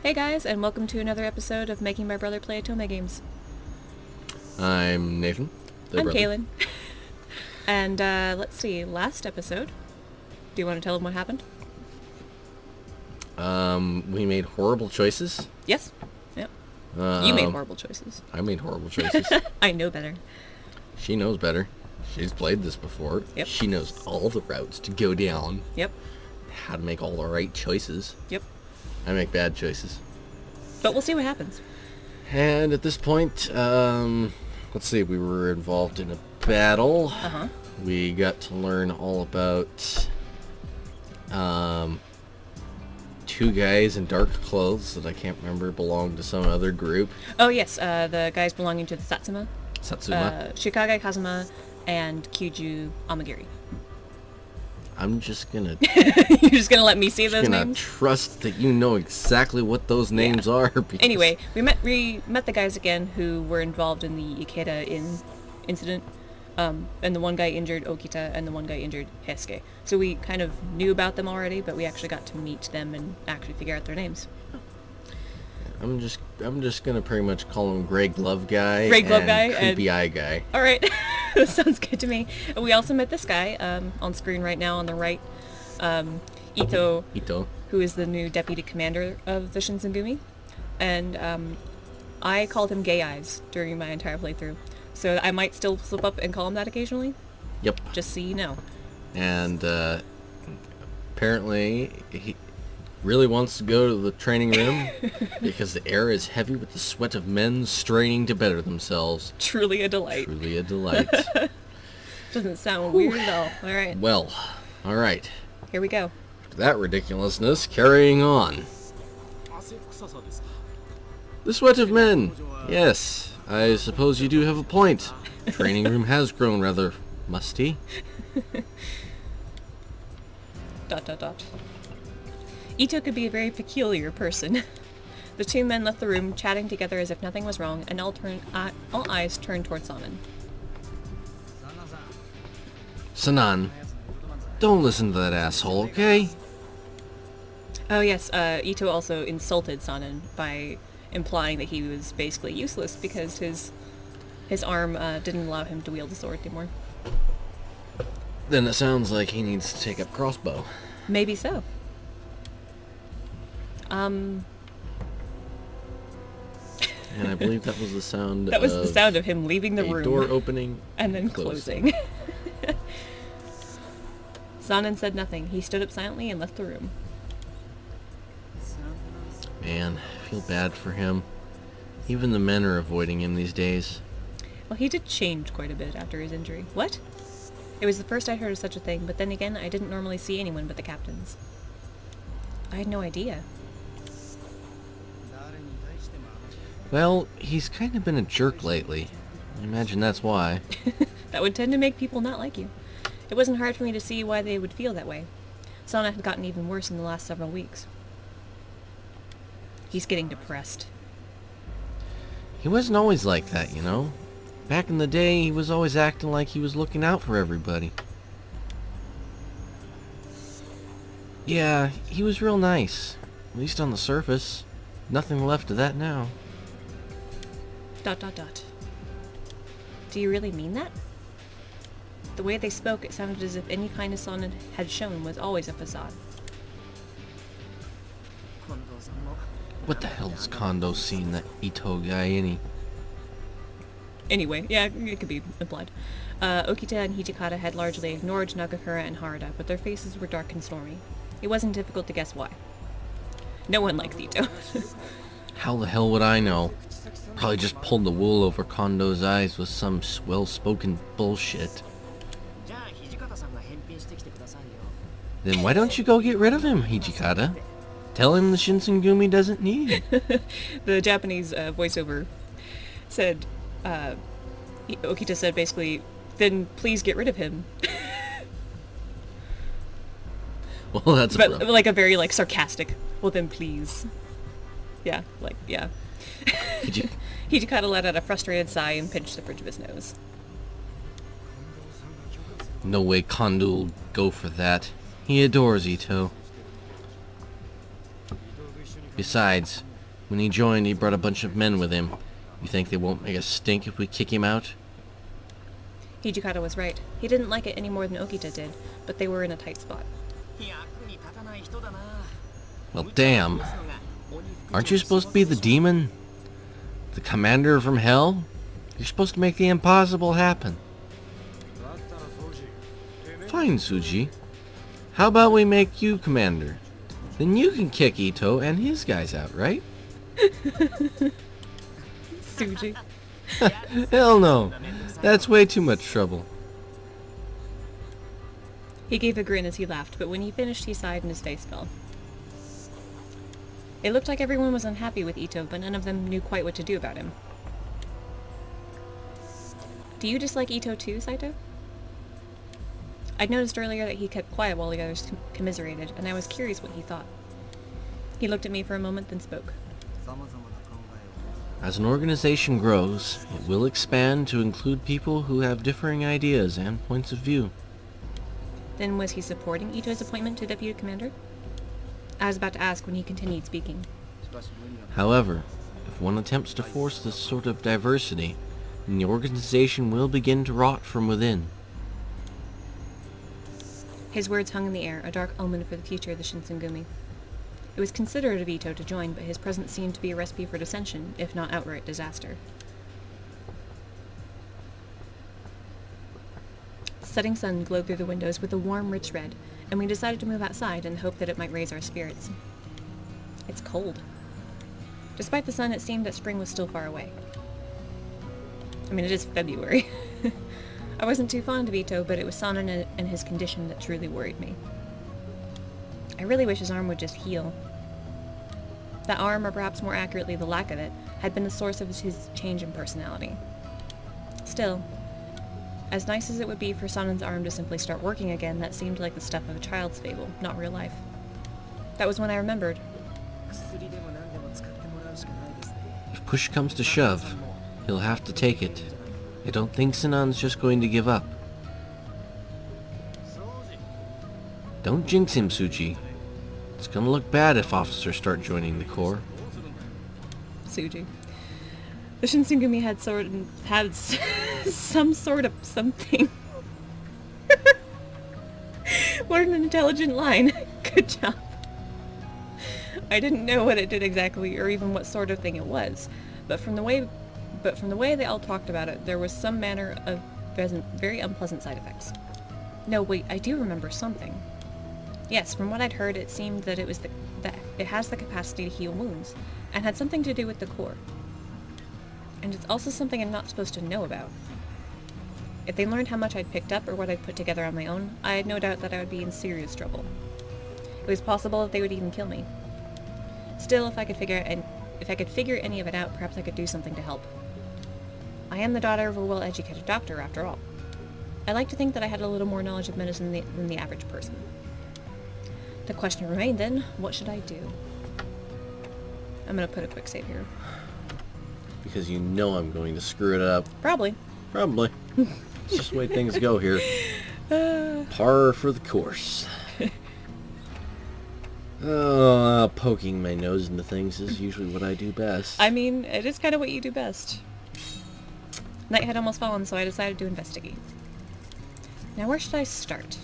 Hey guys, and welcome to another episode of Making My Brother Play Otome Games. I'm Nathan. I'm Kaylin. And let's see, last episode, do you want to tell them what happened? We made horrible choices. Yes. Yep. You made horrible choices. I made horrible choices. I know better. She knows better. She's played this before. Yep. She knows all the routes to go down. Yep. How to make all the right choices. Yep. I make bad choices. But we'll see what happens. And at this point, let's see, we were involved in a battle. Uh-huh. We got to learn all about two guys in dark clothes that I can't remember belonged to some other group. Oh yes, the guys belonging to the Satsuma. Satsuma. Shikage Kazuma and Kyuju Amagiri. I'm just gonna... You're just gonna let me see those gonna names? trust that you know exactly what those names are. Because... Anyway, we met the guys again who were involved in the Ikeda incident. And the one guy injured Okita, and the one guy injured Heisuke. So we kind of knew about them already, but we actually got to meet them and actually figure out their names. I'm just gonna pretty much call him Grey Glove Guy. Grey Glove Guy and Creepy Eye Guy. All right, that sounds good to me. And we also met this guy on screen right now on the right, Ito, who is the new deputy commander of the Shinsengumi, and I called him Gay Eyes during my entire playthrough. So I might still slip up and call him that occasionally. Yep. Just so you know. And apparently he really wants to go to the training room because the air is heavy with the sweat of men straining to better themselves. Truly a delight. Truly a delight. Doesn't sound weird at all. All right. Well, all right. Here we go. After that ridiculousness, carrying on. The sweat of men. Yes, I suppose you do have a point. The training room has grown rather musty. ... Ito could be a very peculiar person. The two men left the room, chatting together as if nothing was wrong, and all eyes turned towards Sanan. Sanan, don't listen to that asshole, okay? Oh yes, Ito also insulted Sanan by implying that he was basically useless because his arm didn't allow him to wield the sword anymore. Then it sounds like he needs to take up crossbow. Maybe so. And I believe that was the sound that was the sound of him leaving the room. Door opening. And then closing. Sanan said nothing. He stood up silently and left the room. Man, I feel bad for him. Even the men are avoiding him these days. Well, he did change quite a bit after his injury. What? It was the first I'd heard of such a thing, but then again, I didn't normally see anyone but the captains. I had no idea. Well, he's kind of been a jerk lately. I imagine that's why. That would tend to make people not like you. It wasn't hard for me to see why they would feel that way. Sana had gotten even worse in the last several weeks. He's getting depressed. He wasn't always like that, you know? Back in the day, he was always acting like he was looking out for everybody. Yeah, he was real nice. At least on the surface. Nothing left of that now. ... Do you really mean that? The way they spoke, it sounded as if any kindness Sana had shown was always a facade. What the hell's Kondo seen that Ito guy any? Anyway, yeah, it could be implied. Okita and Hijikata had largely ignored Nagakura and Harada, but their faces were dark and stormy. It wasn't difficult to guess why. No one likes Ito. How the hell would I know? Probably just pulled the wool over Kondo's eyes with some well-spoken bullshit. Then why don't you go get rid of him, Hijikata? Tell him the Shinsengumi doesn't need him. The Japanese voiceover said, Okita said basically, then please get rid of him. Well, that's but like a very like sarcastic, well then please. Yeah, like, yeah. Hijikata let out a frustrated sigh and pinched the bridge of his nose. No way Kondo will go for that. He adores Ito. Besides, When he joined, he brought a bunch of men with him. You think they won't make a stink if we kick him out? Hijikata was right. He didn't like it any more than Okita did, but they were in a tight spot. Well, damn. Aren't you supposed to be the demon? The commander from hell? You're supposed to make the impossible happen. Fine, Tsuji. How about we make you commander? Then you can kick Ito and his guys out, right? Tsuji. Hell no. That's way too much trouble. He gave a grin as he laughed, but when he finished he sighed and his face fell. It looked like everyone was unhappy with Ito, but none of them knew quite what to do about him. Do you dislike Ito too, Saito? I'd noticed earlier that he kept quiet while the others commiserated, and I was curious what he thought. He looked at me for a moment, then spoke. As an organization grows, it will expand to include people who have differing ideas and points of view. Then was he supporting Ito's appointment to deputy commander? I was about to ask when he continued speaking. However, if one attempts to force this sort of diversity, then the organization will begin to rot from within. His words hung in the air, a dark omen for the future of the Shinsengumi. It was considerate of Ito to join, but his presence seemed to be a recipe for dissension, if not outright disaster. The setting sun glowed through the windows with a warm, rich red, and we decided to move outside in the hope that it might raise our spirits. It's cold. Despite the sun, it seemed that spring was still far away. I mean, it is February. I wasn't too fond of Ito, but it was Sanan and his condition that truly worried me. I really wish his arm would just heal. That arm, or perhaps more accurately the lack of it, had been the source of his change in personality. Still, as nice as it would be for Sanan's arm to simply start working again, that seemed like the stuff of a child's fable, not real life. That was when I remembered. If push comes to shove, he'll have to take it. I don't think Sanan's just going to give up. Don't jinx him, Tsuji. It's gonna look bad if officers start joining the Corps. Tsuji. The Shinsengumi had some sort of something. What an intelligent line. Good job. I didn't know what it did exactly, or even what sort of thing it was, but from the way they all talked about it, there was some manner of very unpleasant side effects. No, wait, I do remember something. Yes, from what I'd heard, it seemed that that it has the capacity to heal wounds, and had something to do with the core. And it's also something I'm not supposed to know about. If they learned how much I'd picked up or what I'd put together on my own, I had no doubt that I would be in serious trouble. It was possible that they would even kill me. Still, if I could figure any of it out, perhaps I could do something to help. I am the daughter of a well-educated doctor, after all. I like to think that I had a little more knowledge of medicine than the average person. The question remained then, what should I do? I'm gonna put a quick save here. Because you know I'm going to screw it up. Probably. Probably. It's just the way things go here. Par for the course. Poking my nose into things is usually what I do best. I mean, it is kind of what you do best. Night had almost fallen, so I decided to investigate. Now where should I start?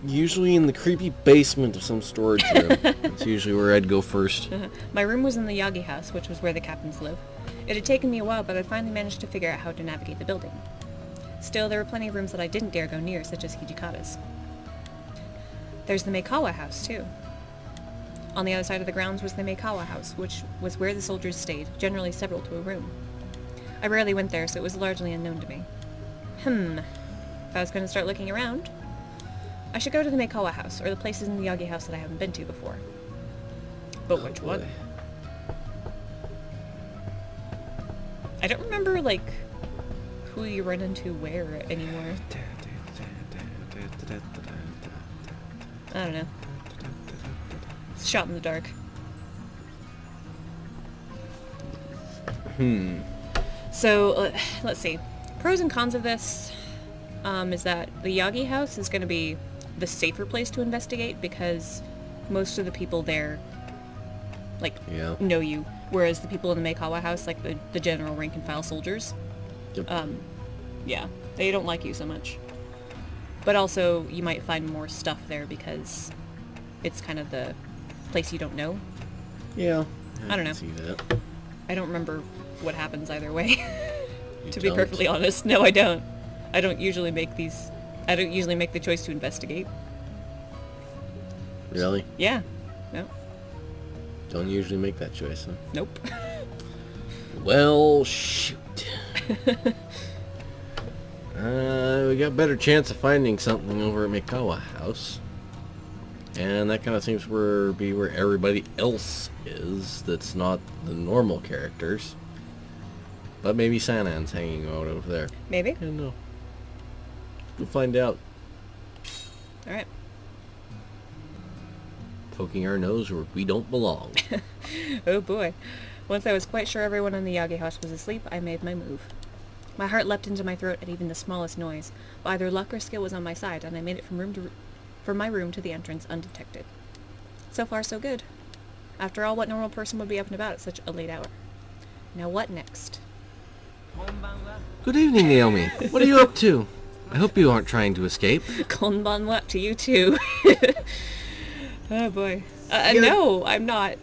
Usually in the creepy basement of some storage room. That's usually where I'd go first. My room was in the Yagi house, which was where the captains live. It had taken me a while, but I'd finally managed to figure out how to navigate the building. Still, there were plenty of rooms that I didn't dare go near, such as Hijikata's. There's the Meikawa house, too. On the other side of the grounds was the Meikawa house, which was where the soldiers stayed, generally several to a room. I rarely went there, so it was largely unknown to me. If I was going to start looking around, I should go to the Meikawa house, or the places in the Yagi house that I haven't been to before. But which one? I don't remember, who you run into where anymore. I don't know. It's a shot in the dark. So, let's see. Pros and cons of this is that the Yagi house is going to be the safer place to investigate because most of the people there, like, Yeah. know you. Whereas the people in the Meikawa house, like the general rank and file soldiers, Yep. yeah, they don't like you so much. But also, you might find more stuff there because it's kind of the place you don't know. Yeah. I don't know. can see that. I don't remember what happens either way. You To be don't? perfectly honest, no, I don't. I don't usually make the choice to investigate. Really? Yeah. No. Don't usually make that choice, huh? Nope. Well, shoot. We got better chance of finding something over at Mikawa House. And that kind of seems to be where everybody else is that's not the normal characters. But maybe Sanan's hanging out over there. Maybe. I don't know. We'll find out. Alright. Poking our nose where we don't belong. Oh boy. Once I was quite sure everyone in the Yagi house was asleep, I made my move. My heart leapt into my throat at even the smallest noise, but either luck or skill was on my side, and I made it from my room to the entrance undetected. So far, so good. After all, what normal person would be up and about at such a late hour? Now what next? Good evening, Naomi. What are you up to? I hope you aren't trying to escape. Konbanwa to you too. Oh boy. No, I'm not.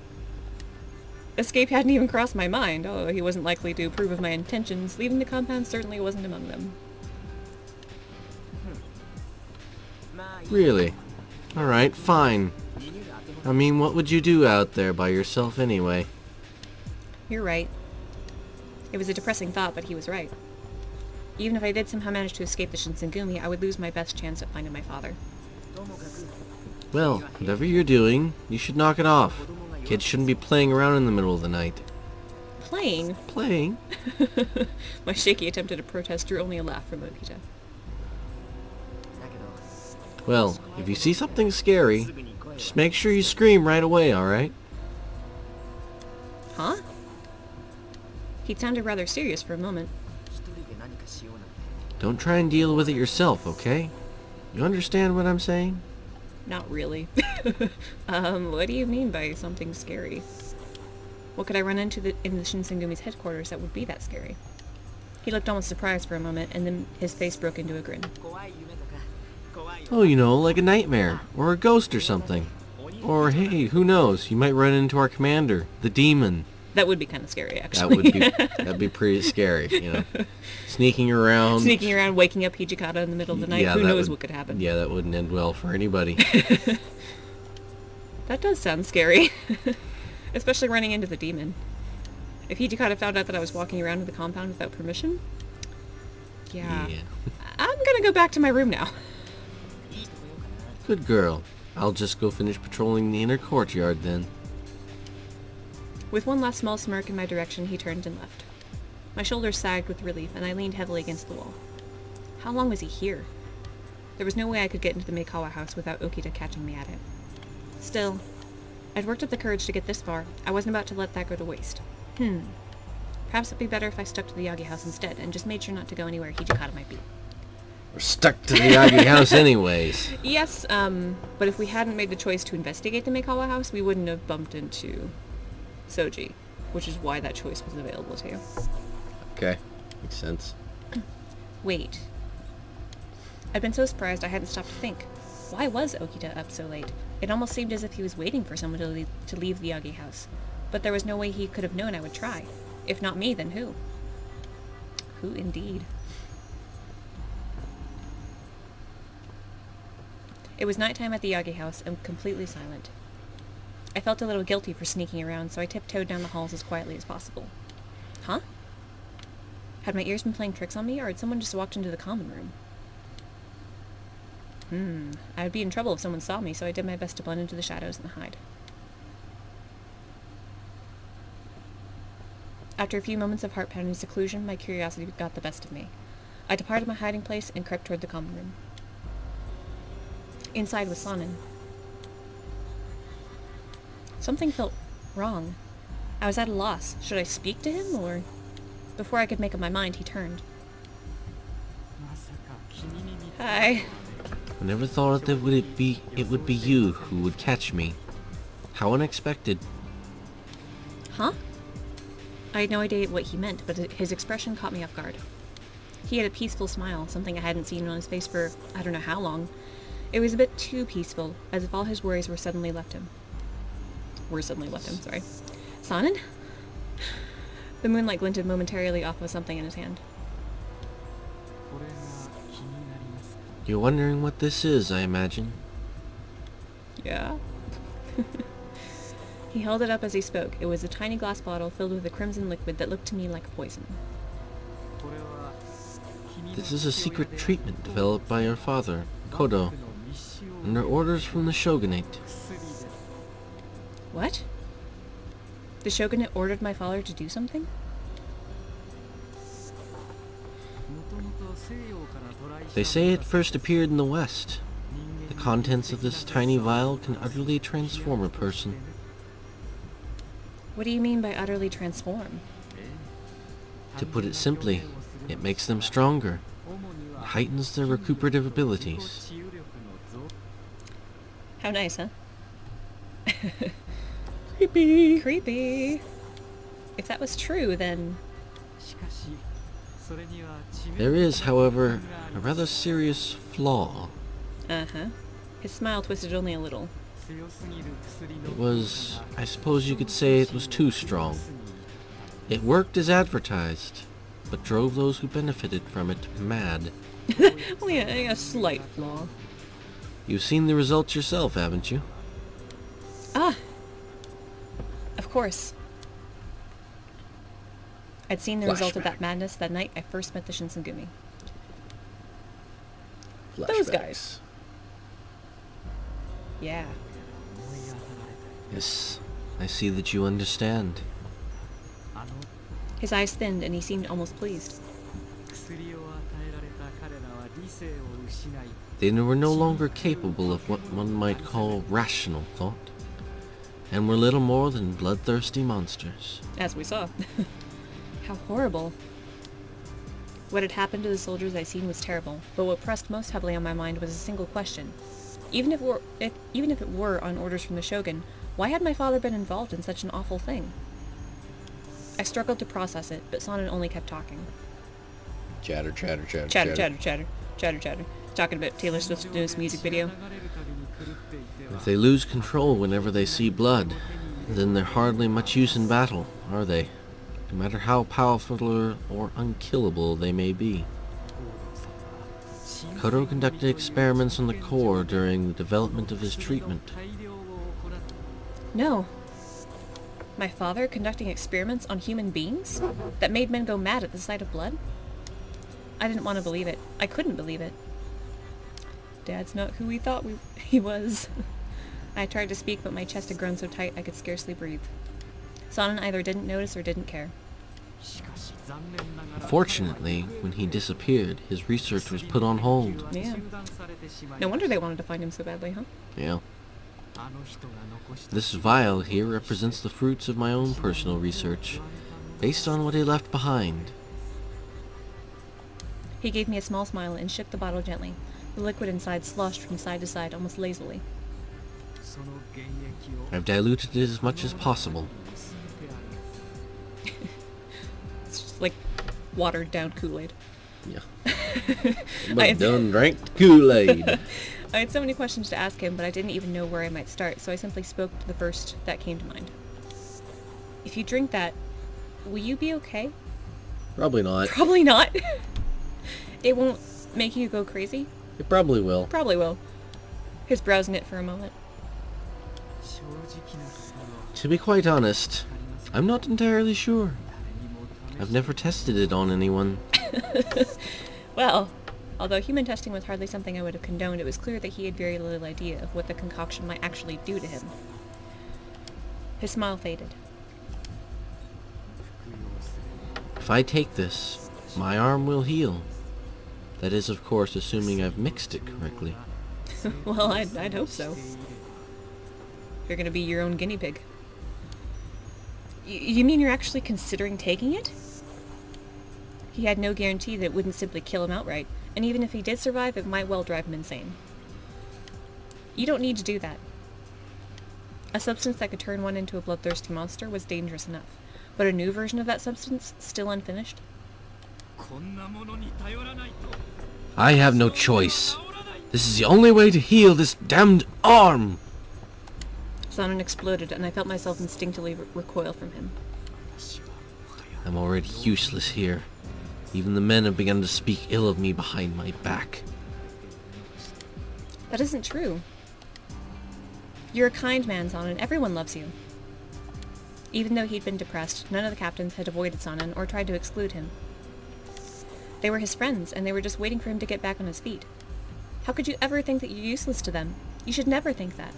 Escape hadn't even crossed my mind. Oh, he wasn't likely to approve of my intentions. Leaving the compound certainly wasn't among them. Really? Alright, fine. I mean, what would you do out there by yourself anyway? You're right. It was a depressing thought, but he was right. Even if I did somehow manage to escape the Shinsengumi, I would lose my best chance at finding my father. Well, whatever you're doing, you should knock it off. Kids shouldn't be playing around in the middle of the night. Playing? Playing? My shaky attempt at a protest drew only a laugh from Okita. Well, if you see something scary, just make sure you scream right away, alright? Huh? He sounded rather serious for a moment. Don't try and deal with it yourself, okay? You understand what I'm saying? Not really. What do you mean by something scary? What could I run into in the Shinsengumi's headquarters that would be that scary? He looked almost surprised for a moment, and then his face broke into a grin. Oh, you know, like a nightmare, or a ghost or something. Or, hey, who knows, you might run into our commander, the demon. That would be kind of scary, actually. That'd be pretty scary, you know. Sneaking around, waking up Hijikata in the middle of the night. Yeah, Who knows what could happen? Yeah, that wouldn't end well for anybody. That does sound scary. Especially running into the demon. If Hijikata found out that I was walking around in the compound without permission... Yeah. I'm gonna go back to my room now. Good girl. I'll just go finish patrolling the inner courtyard then. With one last small smirk in my direction, he turned and left. My shoulders sagged with relief, and I leaned heavily against the wall. How long was he here? There was no way I could get into the Meikawa house without Okita catching me at it. Still, I'd worked up the courage to get this far. I wasn't about to let that go to waste. Perhaps it'd be better if I stuck to the Yagi house instead, and just made sure not to go anywhere Hijikata might be. We're stuck to the Yagi house anyways. Yes, but if we hadn't made the choice to investigate the Meikawa house, we wouldn't have bumped into Soji, which is why that choice was available to you. Okay, makes sense. Wait. I'd been so surprised I hadn't stopped to think. Why was Okita up so late? It almost seemed as if he was waiting for someone to leave the Yagi house. But there was no way he could have known I would try. If not me, then who? Who indeed? It was nighttime at the Yagi house and completely silent. I felt a little guilty for sneaking around, so I tiptoed down the halls as quietly as possible. Huh? Had my ears been playing tricks on me, or had someone just walked into the common room? I would be in trouble if someone saw me, so I did my best to blend into the shadows and hide. After a few moments of heart-pounding seclusion, my curiosity got the best of me. I departed my hiding place and crept toward the common room. Inside was Sonnen. Something felt wrong. I was at a loss. Should I speak to him, or... Before I could make up my mind, he turned. Hi. I never thought that it would be you who would catch me. How unexpected. Huh? I had no idea what he meant, but his expression caught me off guard. He had a peaceful smile, something I hadn't seen on his face for I don't know how long. It was a bit too peaceful, as if all his worries were suddenly left him. Sorry. Sonnen? The moonlight glinted momentarily off of something in his hand. You're wondering what this is, I imagine. Yeah? He held it up as he spoke. It was a tiny glass bottle filled with a crimson liquid that looked to me like poison. This is a secret treatment developed by your father, Kodo, under orders from the shogunate. What? The shogunate ordered my father to do something? They say it first appeared in the West. The contents of this tiny vial can utterly transform a person. What do you mean by utterly transform? To put it simply, it makes them stronger. It heightens their recuperative abilities. How nice, huh? Creepy! Creepy! If that was true, then... There is, however, a rather serious flaw. Uh-huh. His smile twisted only a little. It was, I suppose you could say it was too strong. It worked as advertised, but drove those who benefited from it mad. Only a slight flaw. You've seen the results yourself, haven't you? Ah! Of course. I'd seen the result of that madness that night I first met the Shinsengumi. Those guys. Yeah. Yes, I see that you understand. His eyes thinned and he seemed almost pleased. They were no longer capable of what one might call rational thought, and were little more than bloodthirsty monsters. As we saw. How horrible. What had happened to the soldiers I'd seen was terrible, but what pressed most heavily on my mind was a single question. Even if it were on orders from the Shogun, why had my father been involved in such an awful thing? I struggled to process it, but Sonnen only kept talking. Chatter. Talking about Taylor Swift's newest music video. If they lose control whenever they see blood, then they're hardly much use in battle, are they? No matter how powerful or unkillable they may be. Kodo conducted experiments on the core during the development of his treatment. No. My father conducting experiments on human beings? That made men go mad at the sight of blood? I didn't want to believe it. I couldn't believe it. Dad's not who we thought he was. I tried to speak, but my chest had grown so tight I could scarcely breathe. Sonnen either didn't notice or didn't care. Fortunately, when he disappeared, his research was put on hold. Yeah. No wonder they wanted to find him so badly, huh? Yeah. This vial here represents the fruits of my own personal research, based on what he left behind. He gave me a small smile and shook the bottle gently. The liquid inside sloshed from side to side almost lazily. I've diluted it as much as possible. It's just like watered down Kool-Aid. Yeah. But done drank Kool-Aid. I had so many questions to ask him, but I didn't even know where I might start, so I simply spoke to the first that came to mind. If you drink that, will you be okay? Probably not. Probably not. It won't make you go crazy? It probably will. Probably will. His brows knit for a moment. To be quite honest, I'm not entirely sure. I've never tested it on anyone. Well, although human testing was hardly something I would have condoned, it was clear that he had very little idea of what the concoction might actually do to him. His smile faded. If I take this, my arm will heal. That is, of course, assuming I've mixed it correctly. Well, I'd hope so. You're gonna be your own guinea pig. You mean you're actually considering taking it? He had no guarantee that it wouldn't simply kill him outright, and even if he did survive, it might well drive him insane. You don't need to do that. A substance that could turn one into a bloodthirsty monster was dangerous enough, but a new version of that substance, still unfinished? I have no choice. This is the only way to heal this damned arm! Sonnen exploded, and I felt myself instinctively recoil from him. I'm already useless here. Even the men have begun to speak ill of me behind my back. That isn't true. You're a kind man, Sonnen. Everyone loves you. Even though he'd been depressed, none of the captains had avoided Sonnen or tried to exclude him. They were his friends, and they were just waiting for him to get back on his feet. How could you ever think that you're useless to them? You should never think that.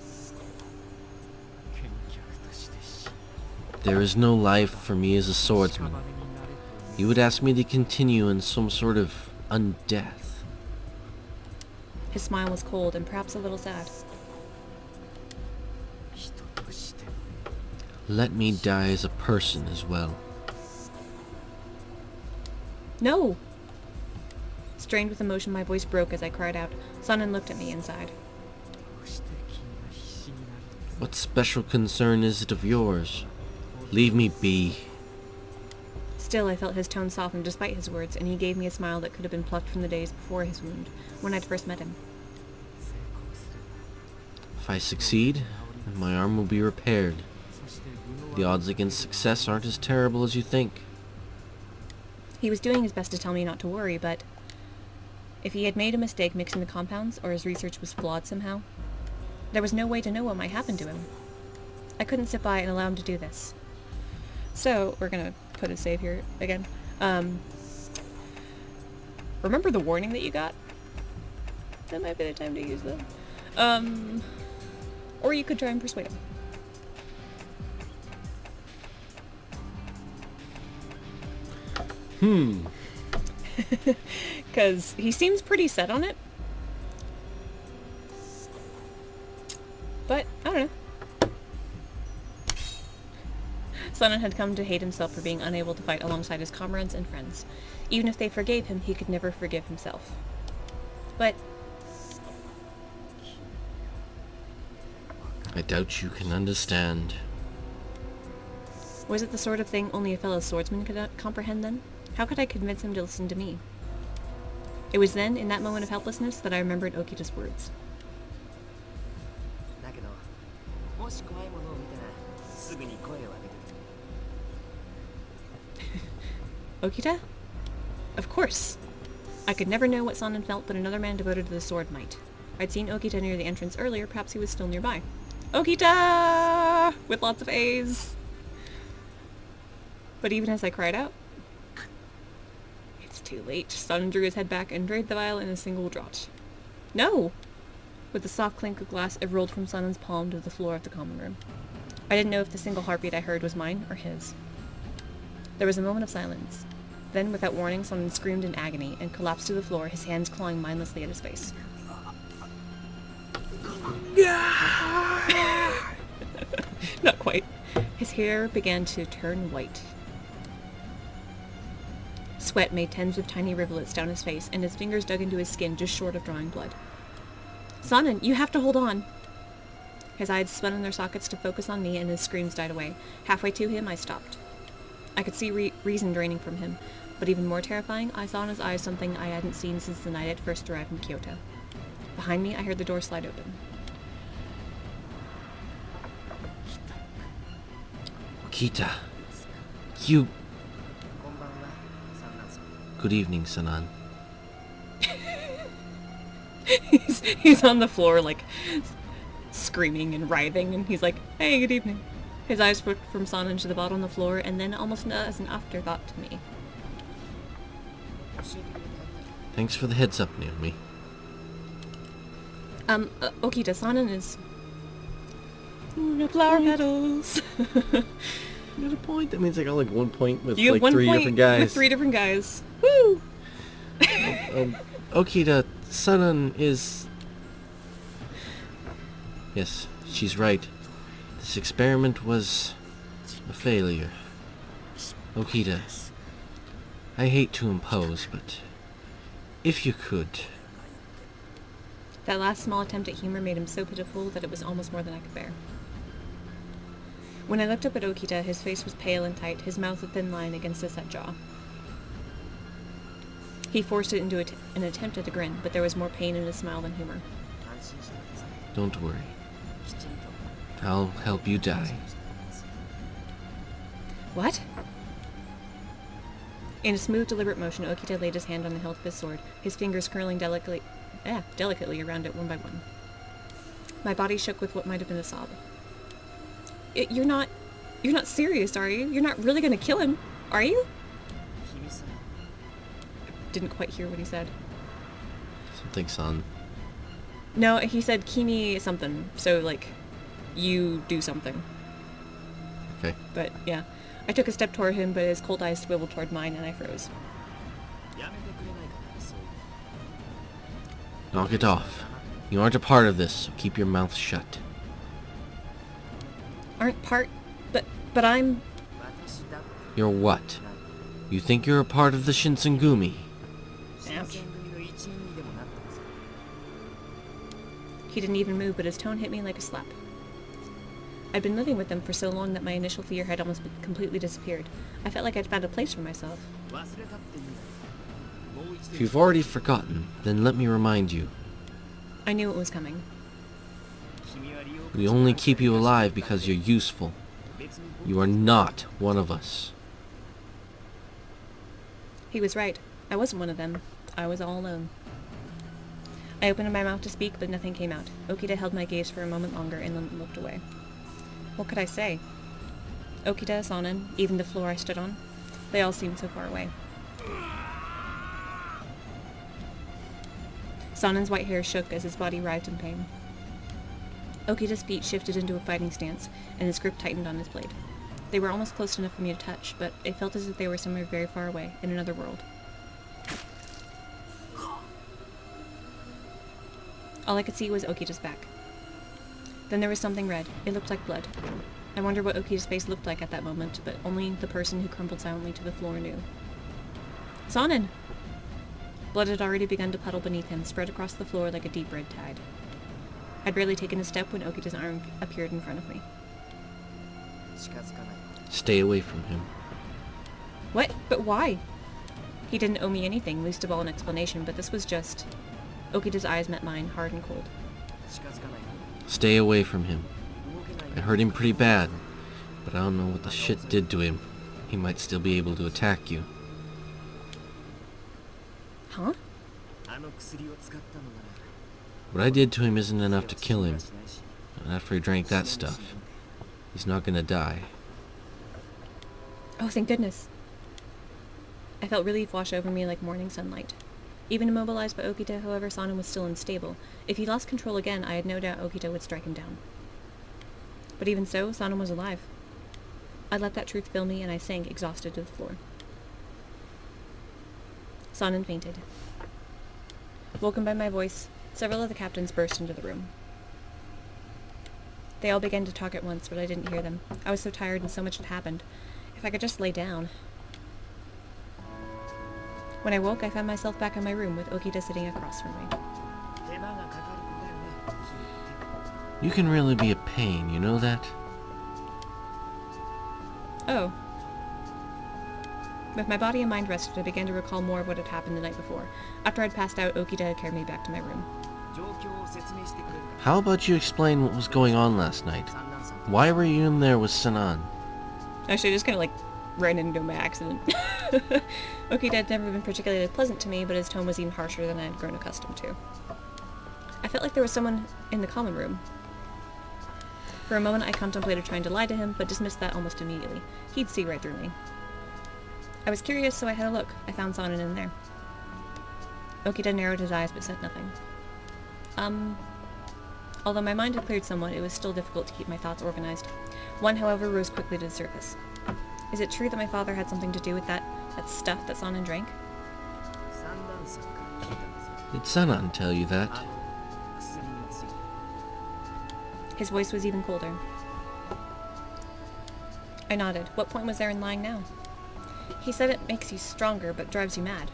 There is no life for me as a swordsman. You would ask me to continue in some sort of undeath. His smile was cold and perhaps a little sad. Let me die as a person as well. No! Strained with emotion, my voice broke as I cried out. Sonnen looked at me and sighed. What special concern is it of yours? Leave me be. Still, I felt his tone soften despite his words, and he gave me a smile that could have been plucked from the days before his wound, when I'd first met him. If I succeed, my arm will be repaired. The odds against success aren't as terrible as you think. He was doing his best to tell me not to worry, but if he had made a mistake mixing the compounds, or his research was flawed somehow, there was no way to know what might happen to him. I couldn't sit by and allow him to do this. So, we're gonna put a save here again. Remember the warning that you got? That might be the time to use them. Or you could try and persuade him. Because he seems pretty set on it. But, I don't know. Sonnen had come to hate himself for being unable to fight alongside his comrades and friends. Even if they forgave him, he could never forgive himself. But I doubt you can understand. was it the sort of thing only a fellow swordsman could comprehend then? How could I convince him to listen to me? It was then, in that moment of helplessness, that I remembered Okita's words. Okita? Of course. I could never know what Sonnen felt, but another man devoted to the sword might. I'd seen Okita near the entrance earlier, perhaps he was still nearby. Okita! With lots of A's. But even as I cried out, it's too late. Sonnen drew his head back and drained the vial in a single draught. No! With the soft clink of glass, it rolled from Sonnen's palm to the floor of the common room. I didn't know if the single heartbeat I heard was mine or his. There was a moment of silence. Then, without warning, Sonnen screamed in agony and collapsed to the floor, his hands clawing mindlessly at his face. Not quite. His hair began to turn white. Sweat made tens of tiny rivulets down his face, and his fingers dug into his skin just short of drawing blood. Sonnen, you have to hold on! His eyes spun in their sockets to focus on me, and his screams died away. Halfway to him, I stopped. I could see reason draining from him, but even more terrifying, I saw in his eyes something I hadn't seen since the night I'd first arrived in Kyoto. Behind me, I heard the door slide open. Okita, you... Good evening, Sonnen. He's on the floor, like, screaming and writhing, and he's like, hey, good evening. His eyes flicked from Sonnen to the bottle on the floor, and then almost as an afterthought to me. Thanks for the heads up, Naomi. Okita, Sonnen is... flower petals. You got a point? That means I got like 1 point with you like have 1 three point different guys. with 3 different guys. Woo! Okita, Sonnen is... Yes, she's right. This experiment was a failure. Okita, I hate to impose, but if you could... That last small attempt at humor made him so pitiful that it was almost more than I could bear. When I looked up at Okita, his face was pale and tight, his mouth a thin line against a set jaw. He forced it into an attempt at a grin, but there was more pain in his smile than humor. Don't worry. I'll help you die. What? In a smooth, deliberate motion, Okita laid his hand on the hilt of his sword, his fingers curling delicately around it one by one. My body shook with what might have been a sob. You're not serious, are you? You're not really gonna kill him, are you? Didn't quite hear what he said. Something, son. No, he said Kimi something, so like, you do something. Okay. But yeah, I took a step toward him, but his cold eyes swiveled toward mine and I froze. Knock it off. You aren't a part of this, so keep your mouth shut. Aren't part... But I'm... You're what? You think you're a part of the Shinsengumi? Ouch. He didn't even move, but his tone hit me like a slap. I'd been living with them for so long that my initial fear had almost completely disappeared. I felt like I'd found a place for myself. If you've already forgotten, then let me remind you. I knew it was coming. We only keep you alive because you're useful. You are not one of us. He was right. I wasn't one of them. I was all alone. I opened my mouth to speak, but nothing came out. Okita held my gaze for a moment longer and then looked away. What could I say? Okita, Sanan, even the floor I stood on, they all seemed so far away. Sanan's white hair shook as his body writhed in pain. Okita's feet shifted into a fighting stance, and his grip tightened on his blade. They were almost close enough for me to touch, but it felt as if they were somewhere very far away, in another world. All I could see was Okita's back. Then there was something red. It looked like blood. I wondered what Okita's face looked like at that moment, but only the person who crumpled silently to the floor knew. Sanan! Blood had already begun to puddle beneath him, spread across the floor like a deep red tide. I'd barely taken a step when Okita's arm appeared in front of me. Stay away from him. What? But why? He didn't owe me anything, least of all an explanation, but this was just... Okita's eyes met mine, hard and cold. Stay away from him. I hurt him pretty bad, but I don't know what the shit did to him. He might still be able to attack you. Huh? What I did to him isn't enough to kill him. And after he drank that stuff, he's not gonna die. Oh, thank goodness. I felt relief wash over me like morning sunlight. Even immobilized by Okita, however, Sanan was still unstable. If he lost control again, I had no doubt Okita would strike him down. But even so, Sanan was alive. I let that truth fill me, and I sank exhausted to the floor. Sanan fainted. Woken by my voice, several of the captains burst into the room. They all began to talk at once, but I didn't hear them. I was so tired and so much had happened. If I could just lay down. When I woke, I found myself back in my room with Okita sitting across from me. You can really be a pain, you know that? Oh. With my body and mind rested, I began to recall more of what had happened the night before. After I'd passed out, Okita had carried me back to my room. How about you explain what was going on last night? Why were you in there with Sanan? Actually, I just kind of like ran into him by accident. Okita had never been particularly pleasant to me, but his tone was even harsher than I had grown accustomed to. I felt like there was someone in the common room. For a moment I contemplated trying to lie to him, but dismissed that almost immediately. He'd see right through me. I was curious, so I had a look. I found Sanan in there. Okita narrowed his eyes but said nothing. Although my mind had cleared somewhat, it was still difficult to keep my thoughts organized. One, however, rose quickly to the surface. Is it true that my father had something to do with that stuff that Sanan drank? Did Sanan tell you that? His voice was even colder. I nodded. What point was there in lying now? He said it makes you stronger, but drives you mad.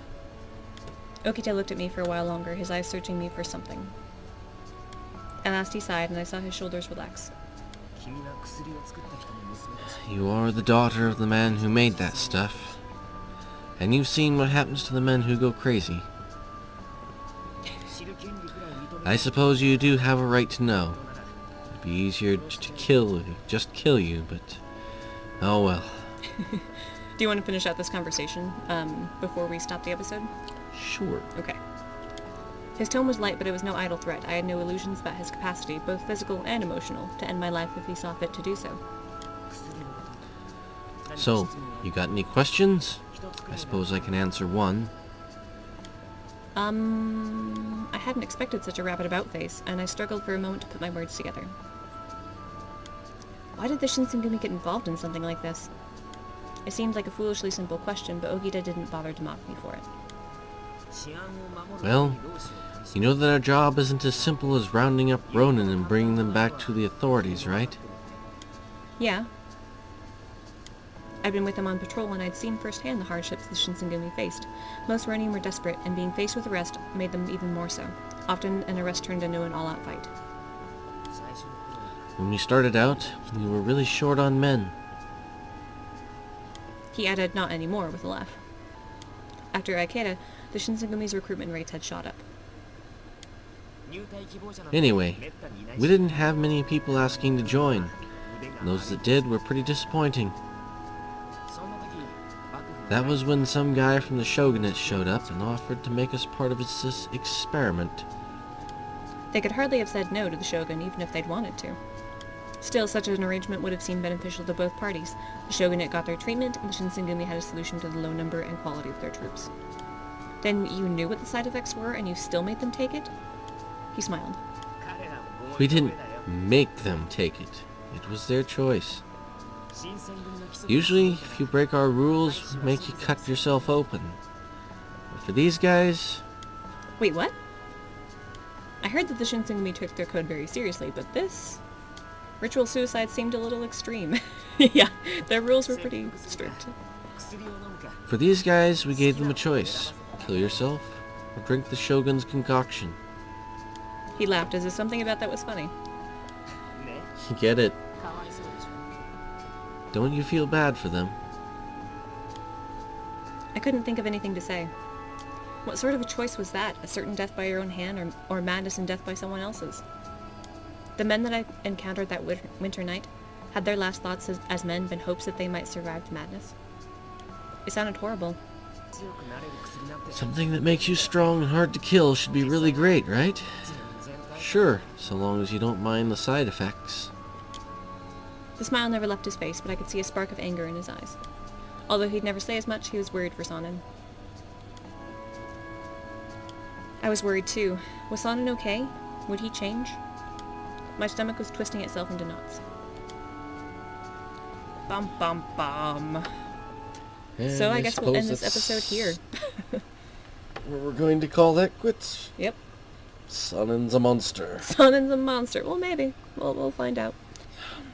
Okita looked at me for a while longer, his eyes searching me for something. At last he sighed, and I saw his shoulders relax. You are the daughter of the man who made that stuff. And you've seen what happens to the men who go crazy. I suppose you do have a right to know. It'd be easier to just kill you, but... oh well. Do you want to finish out this conversation before we stop the episode? Sure. Okay. His tone was light, but it was no idle threat. I had no illusions about his capacity, both physical and emotional, to end my life if he saw fit to do so. So, you got any questions? I suppose I can answer one. I hadn't expected such a rapid about-face, and I struggled for a moment to put my words together. Why did the Shinsengumi get involved in something like this? It seemed like a foolishly simple question, but Ogita didn't bother to mock me for it. Well, you know that our job isn't as simple as rounding up Ronin and bringing them back to the authorities, right? Yeah. I'd been with them on patrol and I'd seen firsthand the hardships the Shinsengumi faced. Most Ronin were desperate, and being faced with arrest made them even more so. Often an arrest turned into an all-out fight. When we started out, we were really short on men. He added not anymore with a laugh. After Ikeda, the Shinsengumi's recruitment rates had shot up. Anyway, we didn't have many people asking to join. And those that did were pretty disappointing. That was when some guy from the shogunate showed up and offered to make us part of his experiment. They could hardly have said no to the shogun even if they'd wanted to. Still, such an arrangement would have seemed beneficial to both parties. The shogunate got their treatment, and the Shinsengumi had a solution to the low number and quality of their troops. Then you knew what the side effects were, and you still made them take it? He smiled. We didn't make them take it. It was their choice. Usually, if you break our rules, we make you cut yourself open. But for these guys... Wait, what? I heard that the Shinsengumi took their code very seriously, but this... ritual suicide seemed a little extreme. Yeah, their rules were pretty strict. For these guys, we gave them a choice. Kill yourself, or drink the Shogun's concoction. He laughed as if something about that was funny. You get it. Don't you feel bad for them? I couldn't think of anything to say. What sort of a choice was that? A certain death by your own hand, or madness and death by someone else's? The men that I encountered that winter night, had their last thoughts as men been hopes that they might survive the madness? It sounded horrible. Something that makes you strong and hard to kill should be really great, right? Sure, so long as you don't mind the side effects. The smile never left his face, but I could see a spark of anger in his eyes. Although he'd never say as much, he was worried for Sonnen. I was worried too. Was Sonnen okay? Would he change? My stomach was twisting itself into knots. Bum bum bum. And So I guess we'll end this episode here. We're going to call that quits. Yep. Sonnen's a monster. Sonnen's a monster. Well, maybe. We'll find out.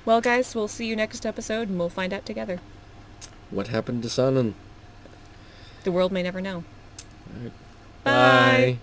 Well, guys, we'll see you next episode, and we'll find out together. What happened to Sonnen? The world may never know. All right. Bye. Bye.